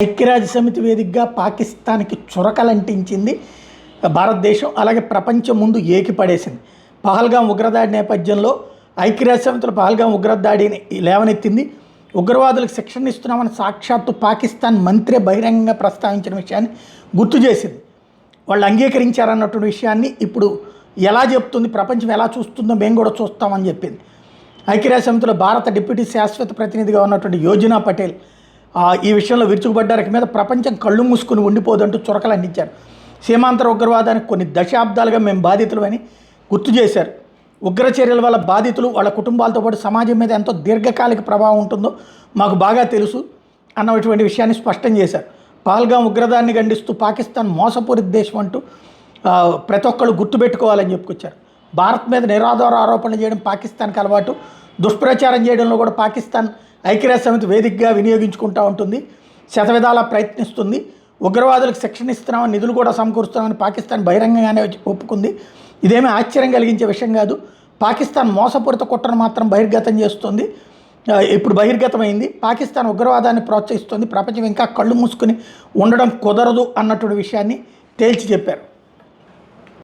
ఐక్యరాజ్య సమితి వేదికగా పాకిస్తాన్కి చురకలంటించింది భారతదేశం. అలాగే ప్రపంచం ముందు ఏకిపడేసింది. పహల్గాం ఉగ్రదాడి నేపథ్యంలో ఐక్యరాజ్య సమితిలో పహల్గాం ఉగ్రదాడిని లేవనెత్తింది. ఉగ్రవాదులకు శిక్షణ ఇస్తున్నామని సాక్షాత్తు పాకిస్తాన్ మంత్రి బహిరంగంగా ప్రస్తావించిన విషయాన్ని గుర్తు చేసింది. వాళ్ళు అంగీకరించారన్నటువంటి విషయాన్ని ఇప్పుడు ఎలా చెప్తుంది, ప్రపంచం ఎలా చూస్తుందో మేము కూడా చూస్తామని చెప్పింది. ఐక్యరాజ్య సమితిలో భారత డిప్యూటీ శాశ్వత ప్రతినిధిగా ఉన్నటువంటి యోజనా పటేల్ ఈ విషయంలో విరుచుకుపడ్డారు. మీద ప్రపంచం కళ్ళు మూసుకుని ఉండిపోదంటూ చురకలు అందించారు. సీమాంతర ఉగ్రవాదానికి కొన్ని దశాబ్దాలుగా మేము బాధితులమని గుర్తు చేశారు. ఉగ్ర చర్యల వల్ల బాధితులు వాళ్ళ కుటుంబాలతో పాటు సమాజం మీద ఎంతో దీర్ఘకాలిక ప్రభావం ఉంటుందో మాకు బాగా తెలుసు అన్నటువంటి విషయాన్ని స్పష్టం చేశారు. పహల్గాం ఉగ్రదాన్ని ఖండిస్తూ పాకిస్తాన్ మోసపూరిత దేశం అంటూ ప్రతి ఒక్కళ్ళు గుర్తుపెట్టుకోవాలని చెప్పుకొచ్చారు. భారత్ మీద నిరాధార ఆరోపణలు చేయడం పాకిస్తాన్కి అలవాటు. దుష్ప్రచారం చేయడంలో కూడా పాకిస్తాన్ ఐక్యరాజ్య సమితి వేదికగా వినియోగించుకుంటూ ఉంటుంది. శతవిధాలా ప్రయత్నిస్తుంది. ఉగ్రవాదులకు శిక్షణ ఇస్తున్నామని, నిధులు కూడా సమకూరుస్తున్నామని పాకిస్తాన్ బహిరంగంగానే ఒప్పుకుంది. ఇదేమీ ఆశ్చర్యం కలిగించే విషయం కాదు. పాకిస్తాన్ మోసపూరిత కుట్రను మాత్రం బహిర్గతం చేస్తుంది. ఇప్పుడు బహిర్గతమైంది. పాకిస్తాన్ ఉగ్రవాదాన్ని ప్రోత్సహిస్తుంది. ప్రపంచం ఇంకా కళ్ళు మూసుకుని ఉండడం కుదరదు అన్నటువంటి విషయాన్ని తేల్చి చెప్పారు.